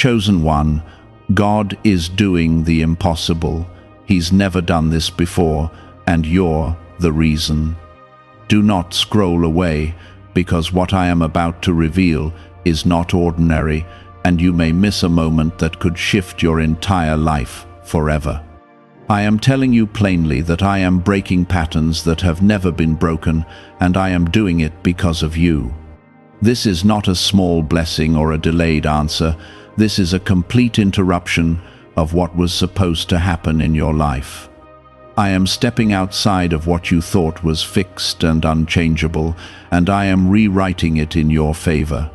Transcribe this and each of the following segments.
Chosen one, God is doing the impossible. He's never done this before, and you're the reason. Do not scroll away, because what I am about to reveal is not ordinary, and you may miss a moment that could shift your entire life forever. I am telling you plainly that I am breaking patterns that have never been broken, and I am doing it because of you. This is not a small blessing or a delayed answer. This is a complete interruption of what was supposed to happen in your life. I am stepping outside of what you thought was fixed and unchangeable, and I am rewriting it in your favor.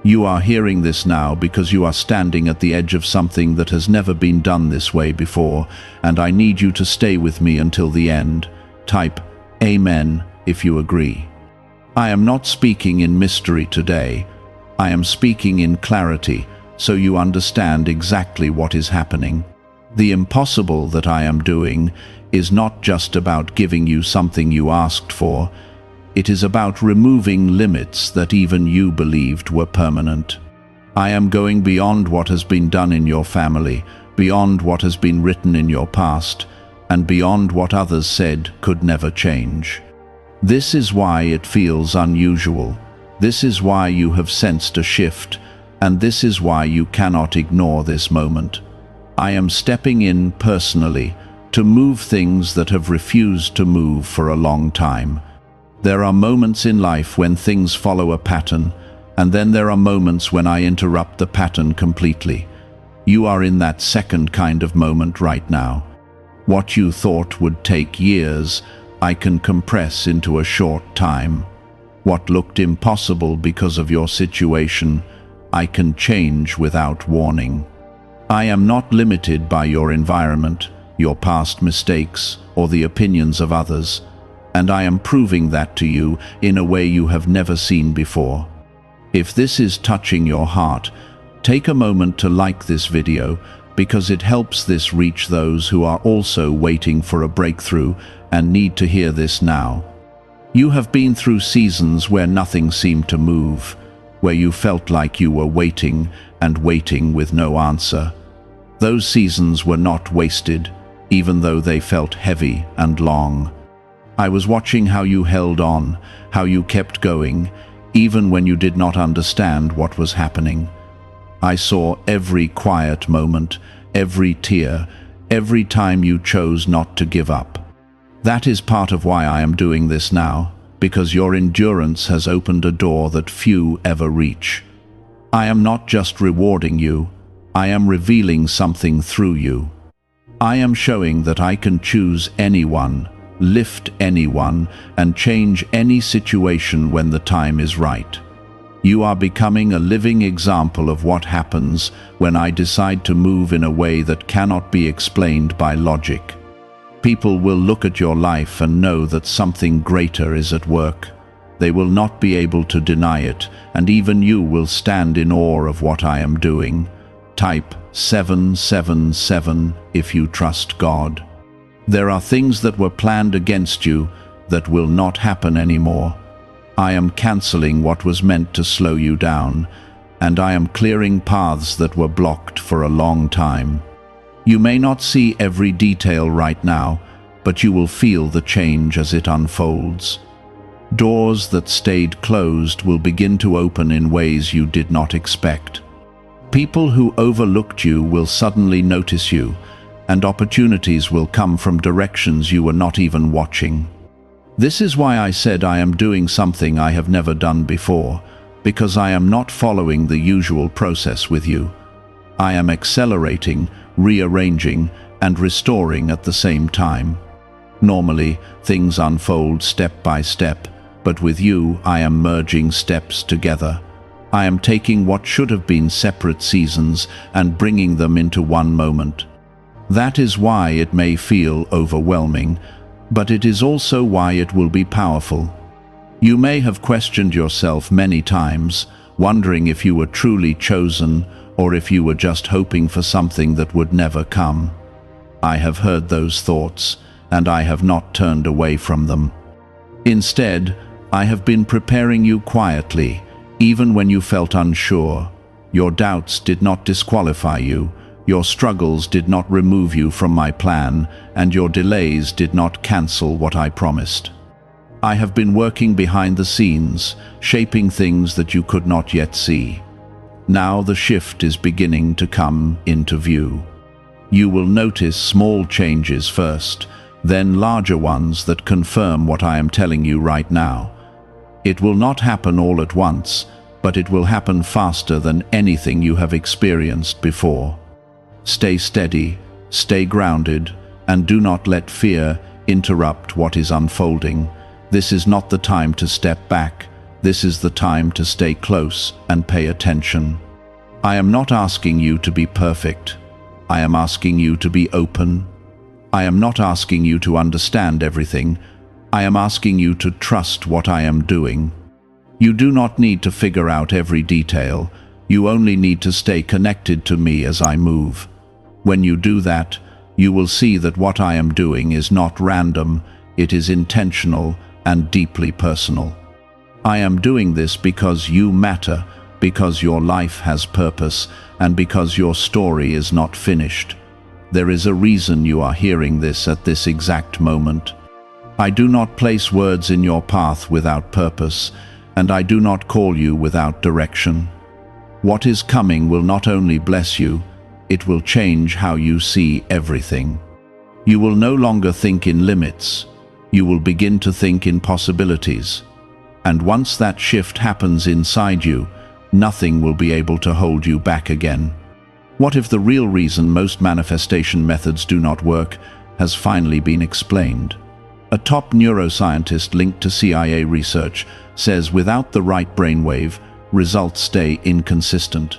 You are hearing this now because you are standing at the edge of something that has never been done this way before, and I need you to stay with me until the end. Type Amen if you agree. I am not speaking in mystery today. I am speaking in clarity, so you understand exactly what is happening. The impossible that I am doing is not just about giving you something you asked for. It is about removing limits that even you believed were permanent. I am going beyond what has been done in your family, beyond what has been written in your past, and beyond what others said could never change. This is why it feels unusual. This is why you have sensed a shift, and this is why you cannot ignore this moment. I am stepping in personally to move things that have refused to move for a long time. There are moments in life when things follow a pattern, and then there are moments when I interrupt the pattern completely. You are in that second kind of moment right now. What you thought would take years, I can compress into a short time. What looked impossible because of your situation, I can change without warning. I am not limited by your environment, your past mistakes, or the opinions of others, and I am proving that to you in a way you have never seen before. If this is touching your heart, take a moment to like this video, because it helps this reach those who are also waiting for a breakthrough and need to hear this now. You have been through seasons where nothing seemed to move, where you felt like you were waiting and waiting with no answer. Those seasons were not wasted, even though they felt heavy and long. I was watching how you held on, how you kept going, even when you did not understand what was happening. I saw every quiet moment, every tear, every time you chose not to give up. That is part of why I am doing this now, because your endurance has opened a door that few ever reach. I am not just rewarding you, I am revealing something through you. I am showing that I can choose anyone, lift anyone, and change any situation when the time is right. You are becoming a living example of what happens when I decide to move in a way that cannot be explained by logic. People will look at your life and know that something greater is at work. They will not be able to deny it, and even you will stand in awe of what I am doing. Type 777 if you trust God. There are things that were planned against you that will not happen anymore. I am canceling what was meant to slow you down, and I am clearing paths that were blocked for a long time. You may not see every detail right now, but you will feel the change as it unfolds. Doors that stayed closed will begin to open in ways you did not expect. People who overlooked you will suddenly notice you, and opportunities will come from directions you were not even watching. This is why I said I am doing something I have never done before, because I am not following the usual process with you. I am accelerating, rearranging, and restoring at the same time. Normally, things unfold step by step, but with you, I am merging steps together. I am taking what should have been separate seasons and bringing them into one moment. That is why it may feel overwhelming, but it is also why it will be powerful. You may have questioned yourself many times, wondering if you were truly chosen or if you were just hoping for something that would never come. I have heard those thoughts, and I have not turned away from them. Instead, I have been preparing you quietly, even when you felt unsure. Your doubts did not disqualify you. Your struggles did not remove you from my plan, and your delays did not cancel what I promised. I have been working behind the scenes, shaping things that you could not yet see. Now the shift is beginning to come into view. You will notice small changes first, then larger ones that confirm what I am telling you right now. It will not happen all at once, but it will happen faster than anything you have experienced before. Stay steady, stay grounded, and do not let fear interrupt what is unfolding. This is not the time to step back. This is the time to stay close and pay attention. I am not asking you to be perfect. I am asking you to be open. I am not asking you to understand everything. I am asking you to trust what I am doing. You do not need to figure out every detail. You only need to stay connected to me as I move. When you do that, you will see that what I am doing is not random, it is intentional and deeply personal. I am doing this because you matter, because your life has purpose, and because your story is not finished. There is a reason you are hearing this at this exact moment. I do not place words in your path without purpose, and I do not call you without direction. What is coming will not only bless you, it will change how you see everything. You will no longer think in limits. You will begin to think in possibilities. And once that shift happens inside you, nothing will be able to hold you back again. What if the real reason most manifestation methods do not work has finally been explained? A top neuroscientist linked to CIA research says without the right brainwave, results stay inconsistent.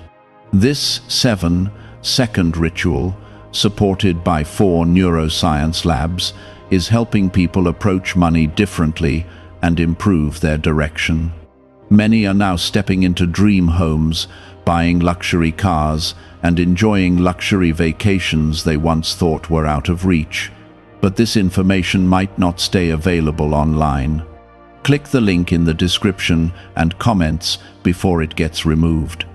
This 7-second ritual, supported by 4 neuroscience labs, is helping people approach money differently and improve their direction. Many are now stepping into dream homes, buying luxury cars, and enjoying luxury vacations they once thought were out of reach. But this information might not stay available online. Click the link in the description and comments before it gets removed.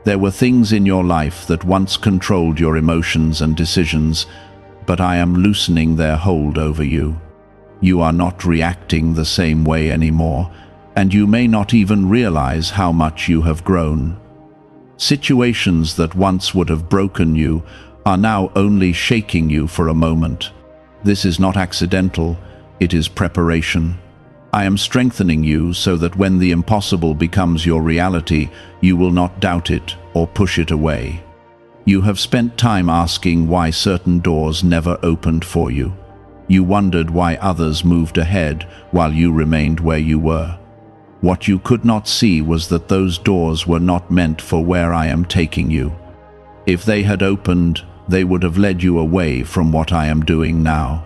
There were things in your life that once controlled your emotions and decisions, but I am loosening their hold over you. You are not reacting the same way anymore, and you may not even realize how much you have grown. Situations that once would have broken you are now only shaking you for a moment. This is not accidental, it is preparation. I am strengthening you so that when the impossible becomes your reality, you will not doubt it or push it away. You have spent time asking why certain doors never opened for you. You wondered why others moved ahead while you remained where you were. What you could not see was that those doors were not meant for where I am taking you. If they had opened, they would have led you away from what I am doing now.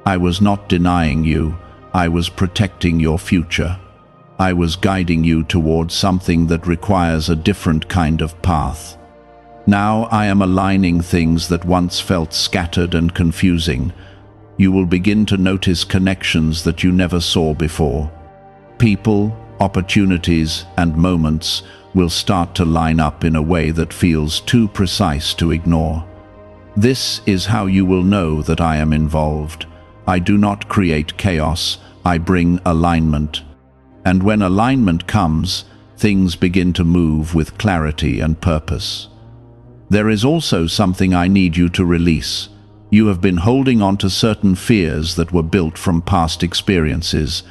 I was not denying you, I was protecting your future. I was guiding you towards something that requires a different kind of path. Now I am aligning things that once felt scattered and confusing. You will begin to notice connections that you never saw before. People, opportunities, and moments will start to line up in a way that feels too precise to ignore. This is how you will know that I am involved. I do not create chaos, I bring alignment. And when alignment comes, things begin to move with clarity and purpose. There is also something I need you to release. You have been holding on to certain fears that were built from past experiences.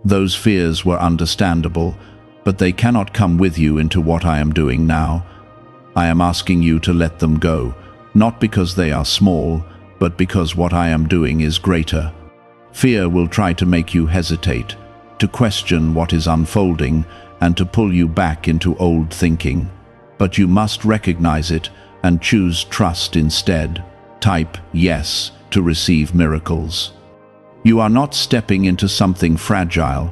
Those fears were understandable, but they cannot come with you into what I am doing now. I am asking you to let them go, not because they are small, but because what I am doing is greater. Fear will try to make you hesitate, to question what is unfolding, and to pull you back into old thinking. But you must recognize it and choose trust instead. Type yes to receive miracles. You are not stepping into something fragile.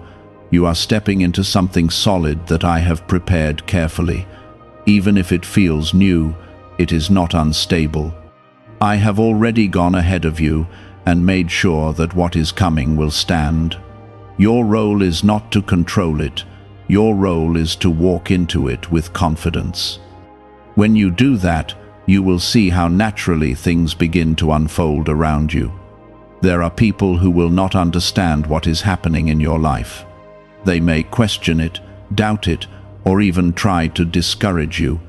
You are stepping into something solid that I have prepared carefully. Even if it feels new, it is not unstable. I have already gone ahead of you and made sure that what is coming will stand. Your role is not to control it. Your role is to walk into it with confidence. When you do that, you will see how naturally things begin to unfold around you. There are people who will not understand what is happening in your life. They may question it, doubt it, or even try to discourage you.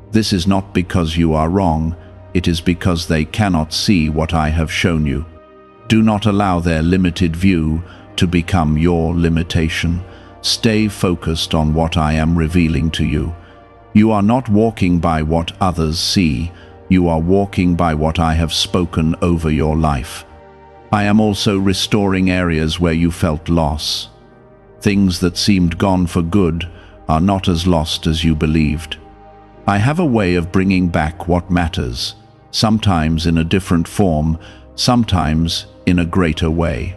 This is not because you are wrong, it is because they cannot see what I have shown you. Do not allow their limited view to become your limitation. Stay focused on what I am revealing to you. You are not walking by what others see, you are walking by what I have spoken over your life. I am also restoring areas where you felt loss. Things that seemed gone for good are not as lost as you believed. I have a way of bringing back what matters, sometimes in a different form, sometimes in a greater way.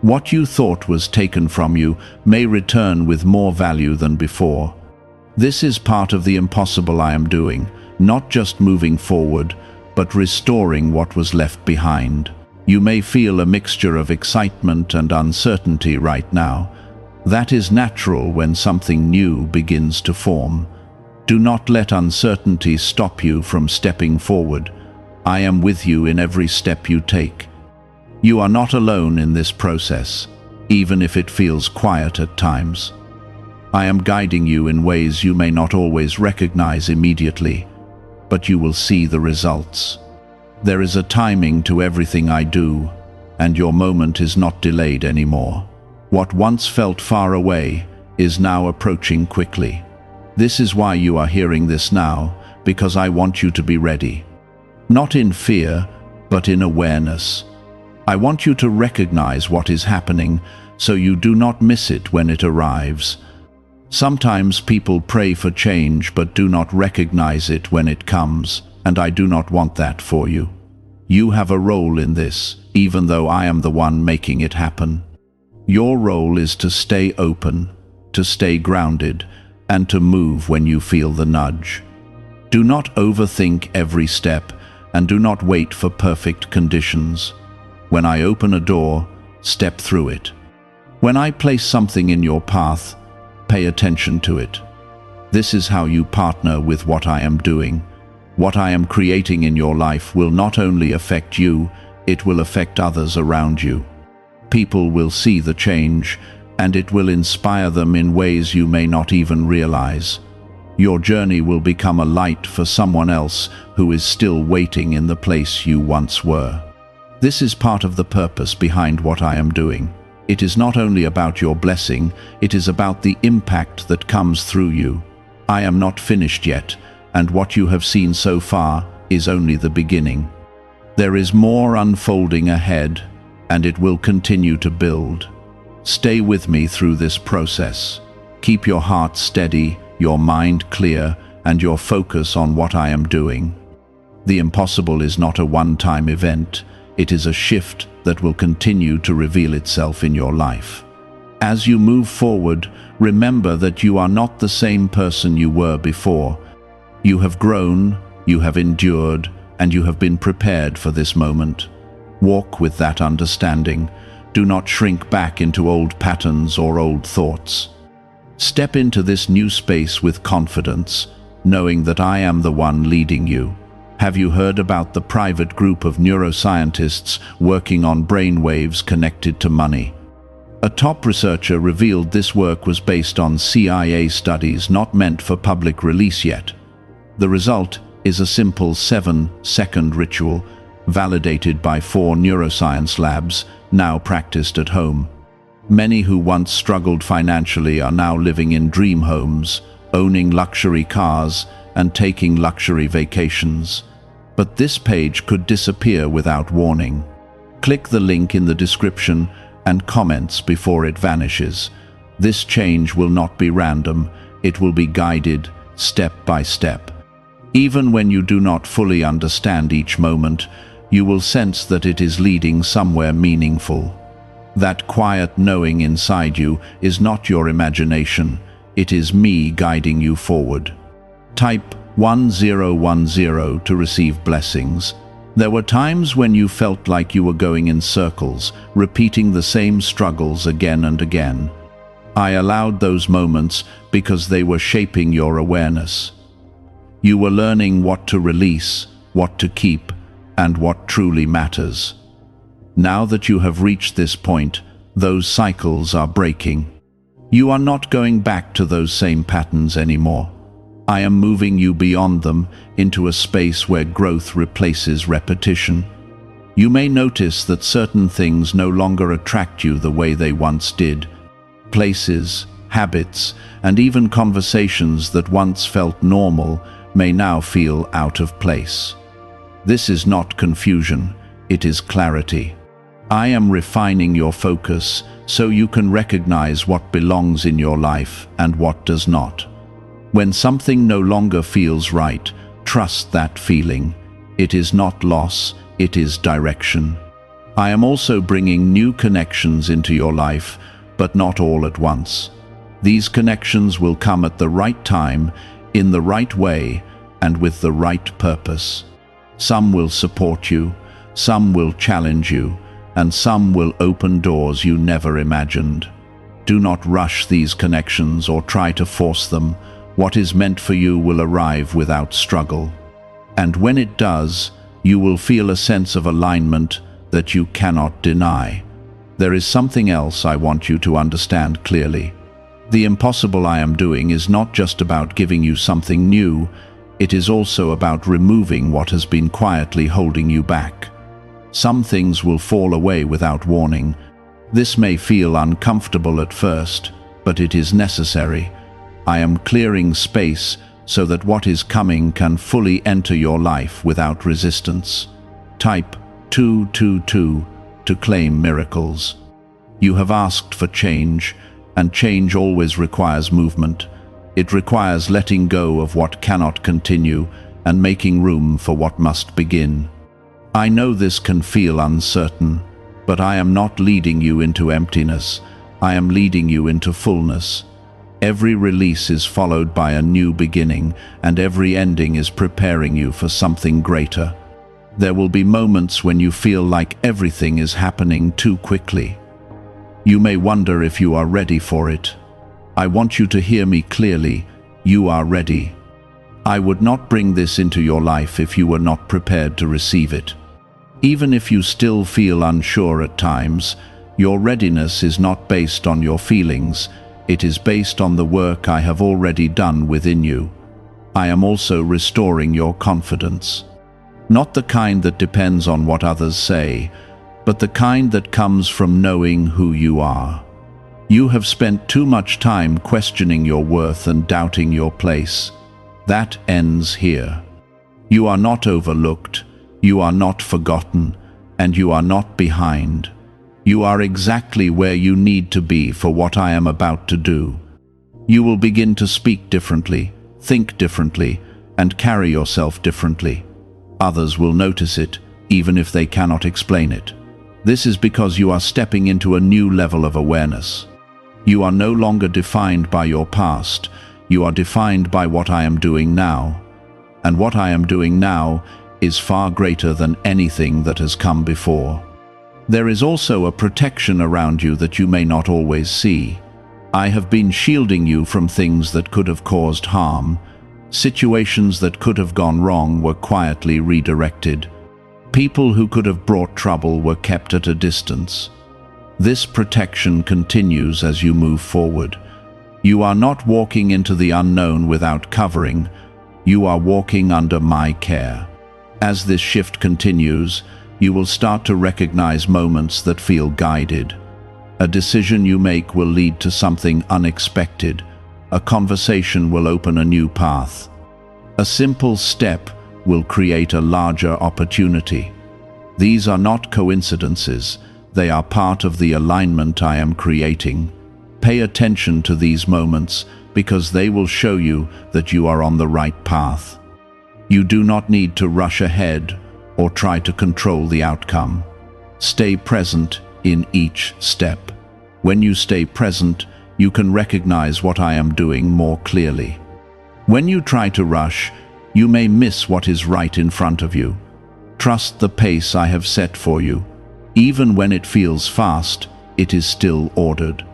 What you thought was taken from you may return with more value than before. This is part of the impossible I am doing, not just moving forward, but restoring what was left behind. You may feel a mixture of excitement and uncertainty right now. That is natural when something new begins to form. Do not let uncertainty stop you from stepping forward. I am with you in every step you take. You are not alone in this process, even if it feels quiet at times. I am guiding you in ways you may not always recognize immediately, but you will see the results. There is a timing to everything I do, and your moment is not delayed anymore. What once felt far away is now approaching quickly. This is why you are hearing this now, because I want you to be ready. Not in fear, but in awareness. I want you to recognize what is happening so you do not miss it when it arrives. Sometimes people pray for change but do not recognize it when it comes, and I do not want that for you. You have a role in this, even though I am the one making it happen. Your role is to stay open, to stay grounded, and to move when you feel the nudge. Do not overthink every step, and do not wait for perfect conditions. When I open a door, step through it. When I place something in your path, pay attention to it. This is how you partner with what I am doing. What I am creating in your life will not only affect you, it will affect others around you. People will see the change, and it will inspire them in ways you may not even realize. Your journey will become a light for someone else who is still waiting in the place you once were. This is part of the purpose behind what I am doing. It is not only about your blessing, it is about the impact that comes through you. I am not finished yet, and what you have seen so far is only the beginning. There is more unfolding ahead, and it will continue to build. Stay with me through this process. Keep your heart steady, your mind clear, and your focus on what I am doing. The impossible is not a one-time event. It is a shift that will continue to reveal itself in your life. As you move forward, remember that you are not the same person you were before. You have grown, you have endured, and you have been prepared for this moment. Walk with that understanding. Do not shrink back into old patterns or old thoughts. Step into this new space with confidence, knowing that I am the one leading you. Have you heard about the private group of neuroscientists working on brain waves connected to money? A top researcher revealed this work was based on CIA studies not meant for public release yet. The result is a simple 7-second ritual, validated by 4 neuroscience labs, now practiced at home. Many who once struggled financially are now living in dream homes, owning luxury cars, and taking luxury vacations. But this page could disappear without warning. Click the link in the description and comments before it vanishes. This change will not be random, it will be guided step by step. Even when you do not fully understand each moment, you will sense that it is leading somewhere meaningful. That quiet knowing inside you is not your imagination, it is me guiding you forward. Type 1010 to receive blessings. There were times when you felt like you were going in circles, repeating the same struggles again and again. I allowed those moments because they were shaping your awareness. You were learning what to release, what to keep, and what truly matters. Now that you have reached this point, those cycles are breaking. You are not going back to those same patterns anymore. I am moving you beyond them into a space where growth replaces repetition. You may notice that certain things no longer attract you the way they once did. Places, habits, and even conversations that once felt normal may now feel out of place. This is not confusion, it is clarity. I am refining your focus so you can recognize what belongs in your life and what does not. When something no longer feels right, trust that feeling. It is not loss, it is direction. I am also bringing new connections into your life, but not all at once. These connections will come at the right time, in the right way, and with the right purpose. Some will support you, some will challenge you, and some will open doors you never imagined. Do not rush these connections or try to force them. What is meant for you will arrive without struggle. And when it does, you will feel a sense of alignment that you cannot deny. There is something else I want you to understand clearly. The impossible I am doing is not just about giving you something new, it is also about removing what has been quietly holding you back. Some things will fall away without warning. This may feel uncomfortable at first, but it is necessary. I am clearing space so that what is coming can fully enter your life without resistance. Type 222 to claim miracles. You have asked for change, and change always requires movement. It requires letting go of what cannot continue and making room for what must begin. I know this can feel uncertain, but I am not leading you into emptiness. I am leading you into fullness. Every release is followed by a new beginning, and every ending is preparing you for something greater. There will be moments when you feel like everything is happening too quickly. You may wonder if you are ready for it. I want you to hear me clearly. You are ready. I would not bring this into your life if you were not prepared to receive it. Even if you still feel unsure at times, your readiness is not based on your feelings. It is based on the work I have already done within you. I am also restoring your confidence. Not the kind that depends on what others say, but the kind that comes from knowing who you are. You have spent too much time questioning your worth and doubting your place. That ends here. You are not overlooked, you are not forgotten, and you are not behind. You are exactly where you need to be for what I am about to do. You will begin to speak differently, think differently, and carry yourself differently. Others will notice it, even if they cannot explain it. This is because you are stepping into a new level of awareness. You are no longer defined by your past. You are defined by what I am doing now. And what I am doing now is far greater than anything that has come before. There is also a protection around you that you may not always see. I have been shielding you from things that could have caused harm. Situations that could have gone wrong were quietly redirected. People who could have brought trouble were kept at a distance. This protection continues as you move forward. You are not walking into the unknown without covering. You are walking under my care. As this shift continues, you will start to recognize moments that feel guided. A decision you make will lead to something unexpected. A conversation will open a new path. A simple step will create a larger opportunity. These are not coincidences. They are part of the alignment I am creating. Pay attention to these moments because they will show you that you are on the right path. You do not need to rush ahead or try to control the outcome. Stay present in each step. When you stay present, you can recognize what I am doing more clearly. When you try to rush, you may miss what is right in front of you. Trust the pace I have set for you. Even when it feels fast, it is still ordered.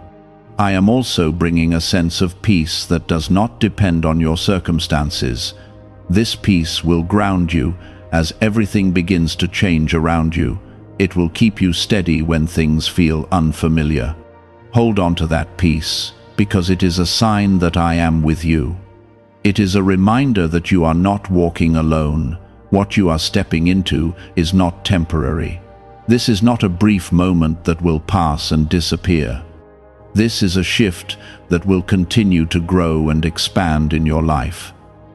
I am also bringing a sense of peace that does not depend on your circumstances. This peace will ground you as everything begins to change around you. It will keep you steady when things feel unfamiliar. Hold on to that peace, because it is a sign that I am with you. It is a reminder that you are not walking alone. What you are stepping into is not temporary. This is not a brief moment that will pass and disappear. This is a shift that will continue to grow and expand in your life.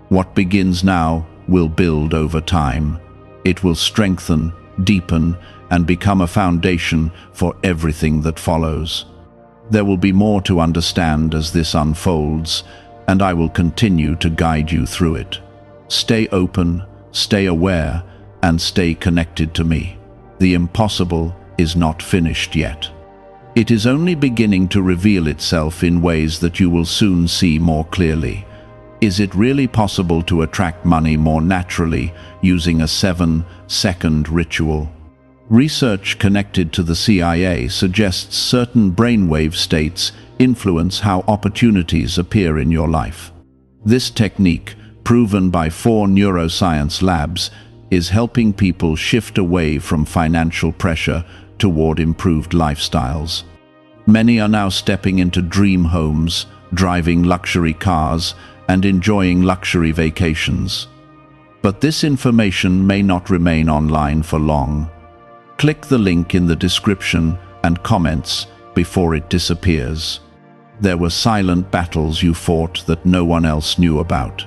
What begins now will build over time. It will strengthen, deepen, and become a foundation for everything that follows. There will be more to understand as this unfolds, and I will continue to guide you through it. Stay open, stay aware, and stay connected to me. The impossible is not finished yet. It is only beginning to reveal itself in ways that you will soon see more clearly. Is it really possible to attract money more naturally using a 7-second ritual? Research connected to the CIA suggests certain brainwave states influence how opportunities appear in your life. This technique, proven by 4 neuroscience labs, is helping people shift away from financial pressure toward improved lifestyles. Many are now stepping into dream homes, driving luxury cars, and enjoying luxury vacations. But this information may not remain online for long. Click the link in the description and comments before it disappears. There were silent battles you fought that no one else knew about.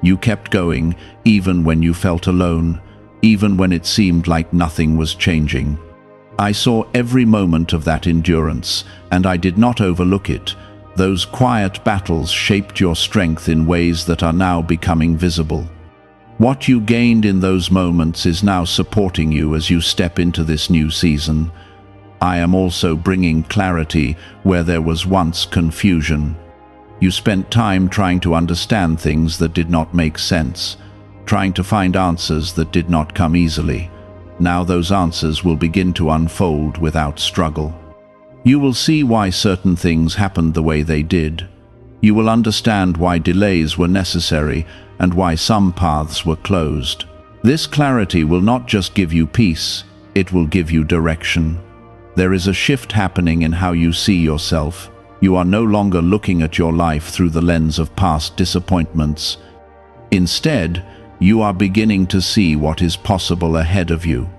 You kept going even when you felt alone, even when it seemed like nothing was changing. I saw every moment of that endurance, and I did not overlook it. Those quiet battles shaped your strength in ways that are now becoming visible. What you gained in those moments is now supporting you as you step into this new season. I am also bringing clarity where there was once confusion. You spent time trying to understand things that did not make sense, trying to find answers that did not come easily. Now those answers will begin to unfold without struggle. You will see why certain things happened the way they did. You will understand why delays were necessary and why some paths were closed. This clarity will not just give you peace, it will give you direction. There is a shift happening in how you see yourself. You are no longer looking at your life through the lens of past disappointments. Instead, you are beginning to see what is possible ahead of you.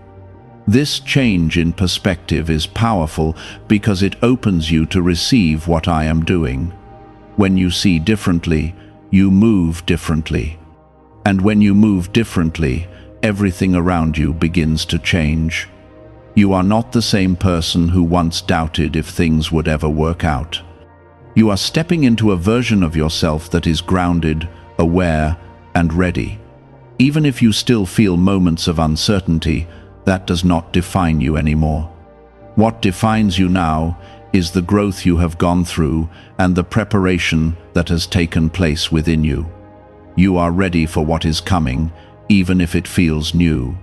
This change in perspective is powerful because it opens you to receive what I am doing. When you see differently, you move differently. And when you move differently, everything around you begins to change. You are not the same person who once doubted if things would ever work out. You are stepping into a version of yourself that is grounded, aware, and ready. Even if you still feel moments of uncertainty, that does not define you anymore. What defines you now is the growth you have gone through and the preparation that has taken place within you. You are ready for what is coming, even if it feels new.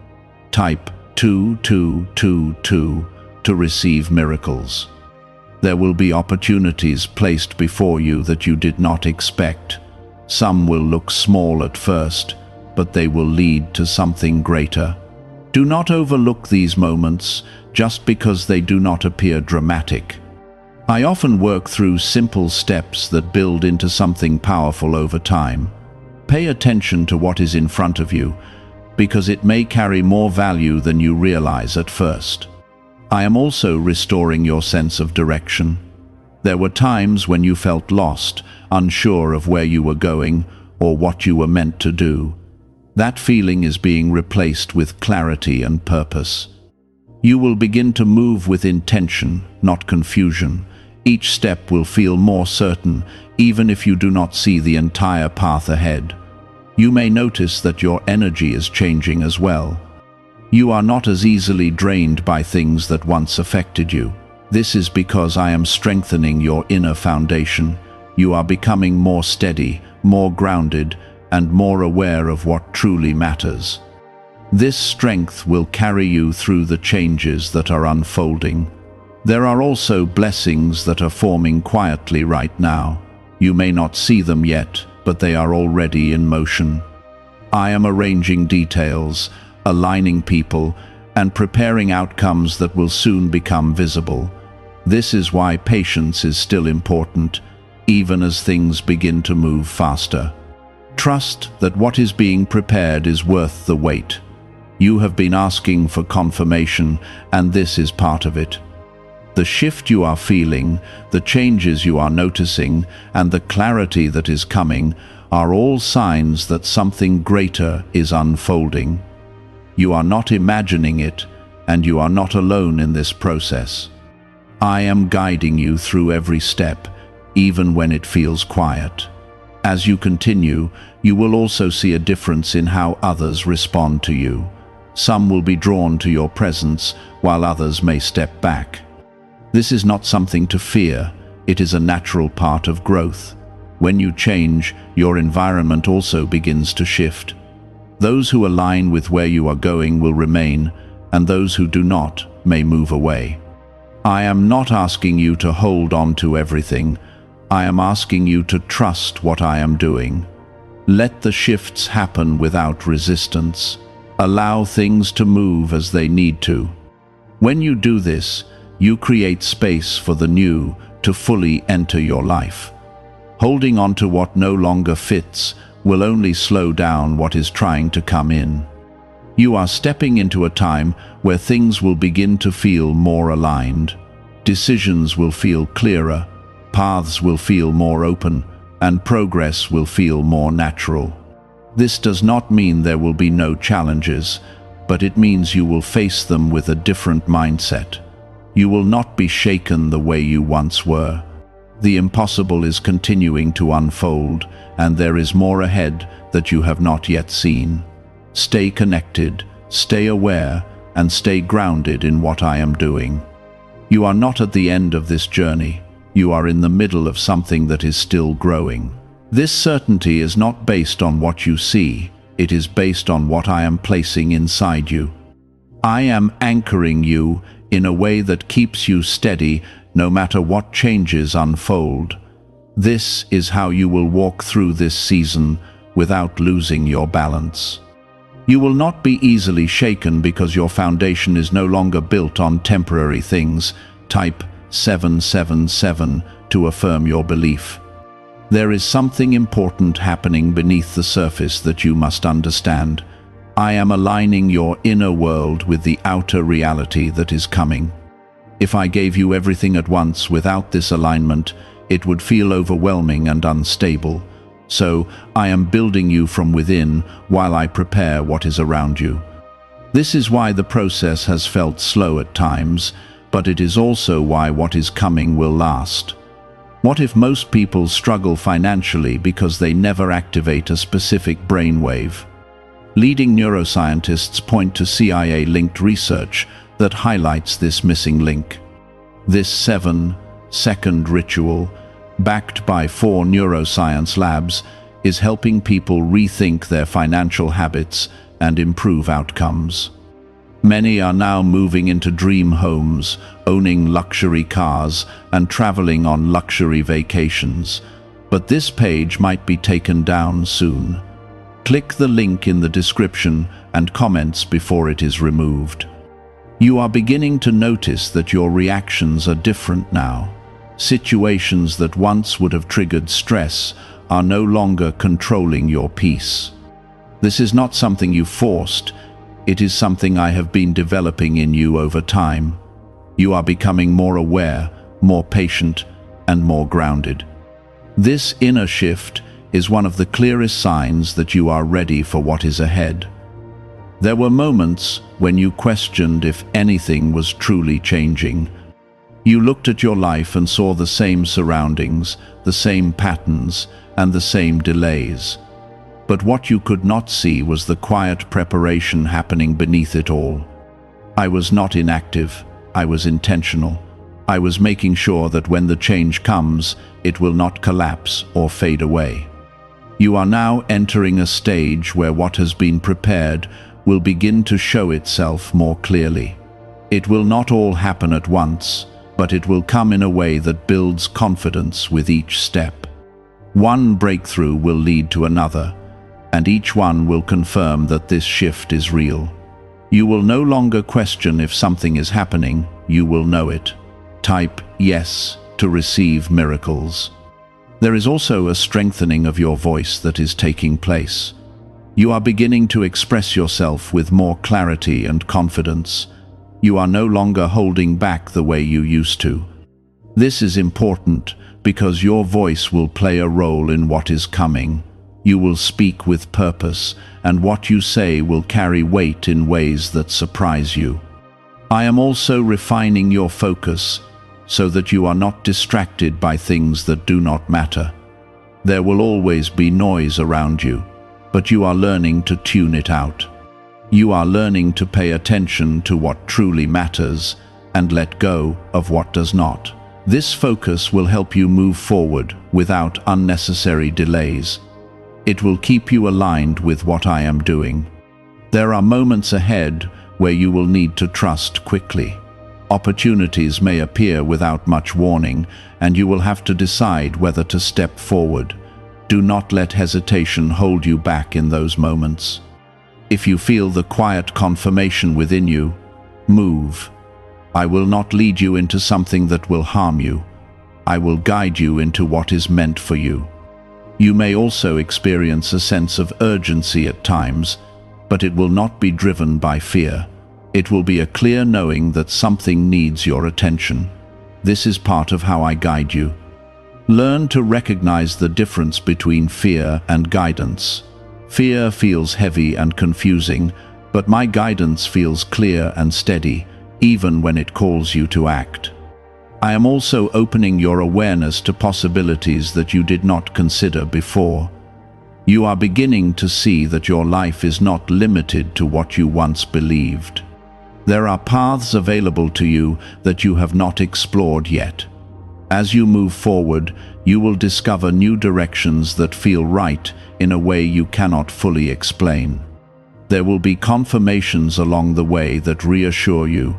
Type 2222 to receive miracles. There will be opportunities placed before you that you did not expect. Some will look small at first, but they will lead to something greater. Do not overlook these moments just because they do not appear dramatic. I often work through simple steps that build into something powerful over time. Pay attention to what is in front of you, because it may carry more value than you realize at first. I am also restoring your sense of direction. There were times when you felt lost, unsure of where you were going or what you were meant to do. That feeling is being replaced with clarity and purpose. You will begin to move with intention, not confusion. Each step will feel more certain, even if you do not see the entire path ahead. You may notice that your energy is changing as well. You are not as easily drained by things that once affected you. This is because I am strengthening your inner foundation. You are becoming more steady, more grounded, and more aware of what truly matters. This strength will carry you through the changes that are unfolding. There are also blessings that are forming quietly right now. You may not see them yet, but they are already in motion. I am arranging details, aligning people, and preparing outcomes that will soon become visible. This is why patience is still important, even as things begin to move faster. Trust that what is being prepared is worth the wait. You have been asking for confirmation, and this is part of it. The shift you are feeling, the changes you are noticing, and the clarity that is coming are all signs that something greater is unfolding. You are not imagining it, and you are not alone in this process. I am guiding you through every step, even when it feels quiet. As you continue, you will also see a difference in how others respond to you. Some will be drawn to your presence, while others may step back. This is not something to fear, it is a natural part of growth. When you change, your environment also begins to shift. Those who align with where you are going will remain, and those who do not may move away. I am not asking you to hold on to everything. I am asking you to trust what I am doing. Let the shifts happen without resistance. Allow things to move as they need to. When you do this, you create space for the new to fully enter your life. Holding on to what no longer fits will only slow down what is trying to come in. You are stepping into a time where things will begin to feel more aligned. Decisions will feel clearer, paths will feel more open, and progress will feel more natural. This does not mean there will be no challenges, but it means you will face them with a different mindset. You will not be shaken the way you once were. The impossible is continuing to unfold, and there is more ahead that you have not yet seen. Stay connected, stay aware, and stay grounded in what I am doing. You are not at the end of this journey. You are in the middle of something that is still growing. This certainty is not based on what you see. It is based on what I am placing inside you. I am anchoring you in a way that keeps you steady no matter what changes unfold. This is how you will walk through this season without losing your balance. You will not be easily shaken because your foundation is no longer built on temporary things. Type 777 to affirm your belief. There is something important happening beneath the surface that you must understand. I am aligning your inner world with the outer reality that is coming. If I gave you everything at once without this alignment, it would feel overwhelming and unstable. So, I am building you from within while I prepare what is around you. This is why the process has felt slow at times, but it is also why what is coming will last. What if most people struggle financially because they never activate a specific brainwave? Leading neuroscientists point to CIA-linked research that highlights this missing link. This 7-second ritual, backed by 4 neuroscience labs, is helping people rethink their financial habits and improve outcomes. Many are now moving into dream homes, owning luxury cars, and traveling on luxury vacations. But this page might be taken down soon. Click the link in the description and comments before it is removed. You are beginning to notice that your reactions are different now. Situations that once would have triggered stress are no longer controlling your peace. This is not something you forced. It is something I have been developing in you over time. You are becoming more aware, more patient, and more grounded. This inner shift is one of the clearest signs that you are ready for what is ahead. There were moments when you questioned if anything was truly changing. You looked at your life and saw the same surroundings, the same patterns, and the same delays. But what you could not see was the quiet preparation happening beneath it all. I was not inactive, I was intentional. I was making sure that when the change comes, it will not collapse or fade away. You are now entering a stage where what has been prepared will begin to show itself more clearly. It will not all happen at once, but it will come in a way that builds confidence with each step. One breakthrough will lead to another, and each one will confirm that this shift is real. You will no longer question if something is happening, you will know it. Type yes to receive miracles. There is also a strengthening of your voice that is taking place. You are beginning to express yourself with more clarity and confidence. You are no longer holding back the way you used to. This is important because your voice will play a role in what is coming. You will speak with purpose, and what you say will carry weight in ways that surprise you. I am also refining your focus so that you are not distracted by things that do not matter. There will always be noise around you, but you are learning to tune it out. You are learning to pay attention to what truly matters and let go of what does not. This focus will help you move forward without unnecessary delays. It will keep you aligned with what I am doing. There are moments ahead where you will need to trust quickly. Opportunities may appear without much warning, and you will have to decide whether to step forward. Do not let hesitation hold you back in those moments. If you feel the quiet confirmation within you, move. I will not lead you into something that will harm you. I will guide you into what is meant for you. You may also experience a sense of urgency at times, but it will not be driven by fear. It will be a clear knowing that something needs your attention. This is part of how I guide you. Learn to recognize the difference between fear and guidance. Fear feels heavy and confusing, but my guidance feels clear and steady, even when it calls you to act. I am also opening your awareness to possibilities that you did not consider before. You are beginning to see that your life is not limited to what you once believed. There are paths available to you that you have not explored yet. As you move forward, you will discover new directions that feel right in a way you cannot fully explain. There will be confirmations along the way that reassure you.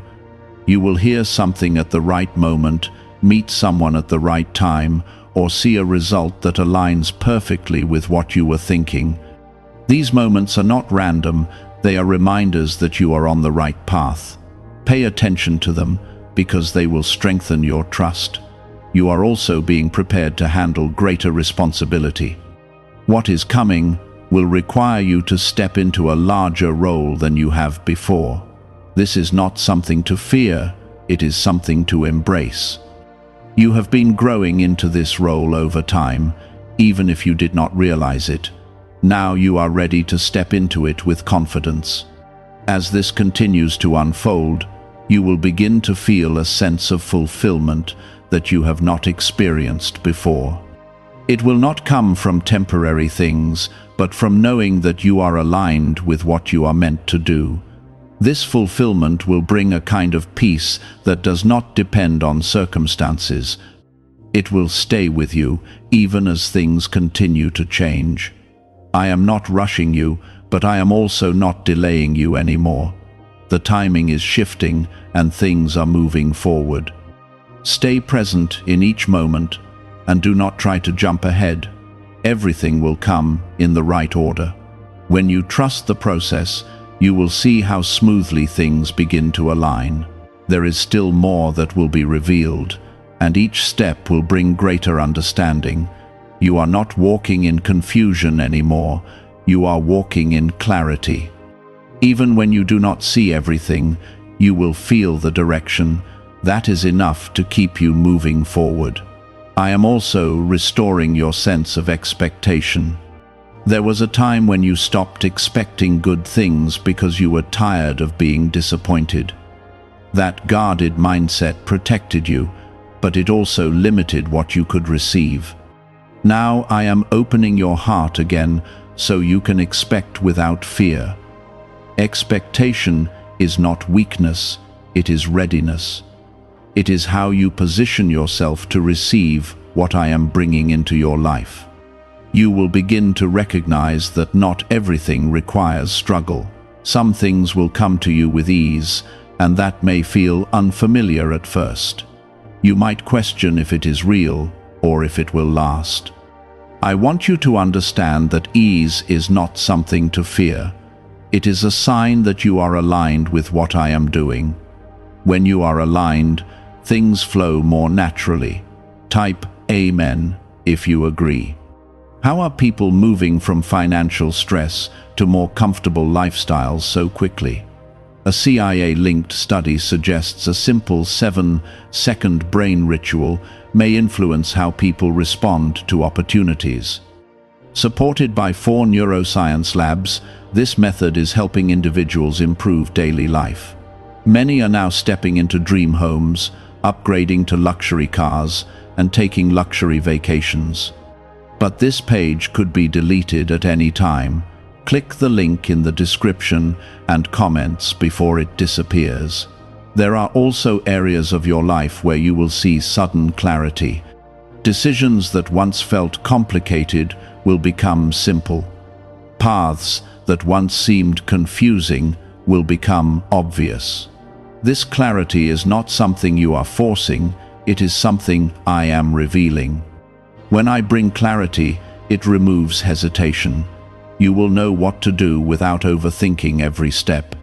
You will hear something at the right moment, meet someone at the right time, or see a result that aligns perfectly with what you were thinking. These moments are not random, they are reminders that you are on the right path. Pay attention to them because they will strengthen your trust. You are also being prepared to handle greater responsibility. What is coming will require you to step into a larger role than you have before. This is not something to fear, it is something to embrace. You have been growing into this role over time, even if you did not realize it. Now you are ready to step into it with confidence. As this continues to unfold, you will begin to feel a sense of fulfillment that you have not experienced before. It will not come from temporary things, but from knowing that you are aligned with what you are meant to do. This fulfillment will bring a kind of peace that does not depend on circumstances. It will stay with you even as things continue to change. I am not rushing you, but I am also not delaying you anymore. The timing is shifting and things are moving forward. Stay present in each moment and do not try to jump ahead. Everything will come in the right order. When you trust the process, you will see how smoothly things begin to align. There is still more that will be revealed, and each step will bring greater understanding. You are not walking in confusion anymore, you are walking in clarity. Even when you do not see everything, you will feel the direction. That is enough to keep you moving forward. I am also restoring your sense of expectation. There was a time when you stopped expecting good things because you were tired of being disappointed. That guarded mindset protected you, but it also limited what you could receive. Now I am opening your heart again so you can expect without fear. Expectation is not weakness, it is readiness. It is how you position yourself to receive what I am bringing into your life. You will begin to recognize that not everything requires struggle. Some things will come to you with ease, and that may feel unfamiliar at first. You might question if it is real or if it will last. I want you to understand that ease is not something to fear. It is a sign that you are aligned with what I am doing. When you are aligned, things flow more naturally. Type Amen if you agree. How are people moving from financial stress to more comfortable lifestyles so quickly? A CIA-linked study suggests a simple 7-second brain ritual may influence how people respond to opportunities. Supported by 4 neuroscience labs, this method is helping individuals improve daily life. Many are now stepping into dream homes, upgrading to luxury cars, and taking luxury vacations. But this page could be deleted at any time. Click the link in the description and comments before it disappears. There are also areas of your life where you will see sudden clarity. Decisions that once felt complicated will become simple. Paths that once seemed confusing will become obvious. This clarity is not something you are forcing, it is something I am revealing. When I bring clarity, it removes hesitation. You will know what to do without overthinking every step.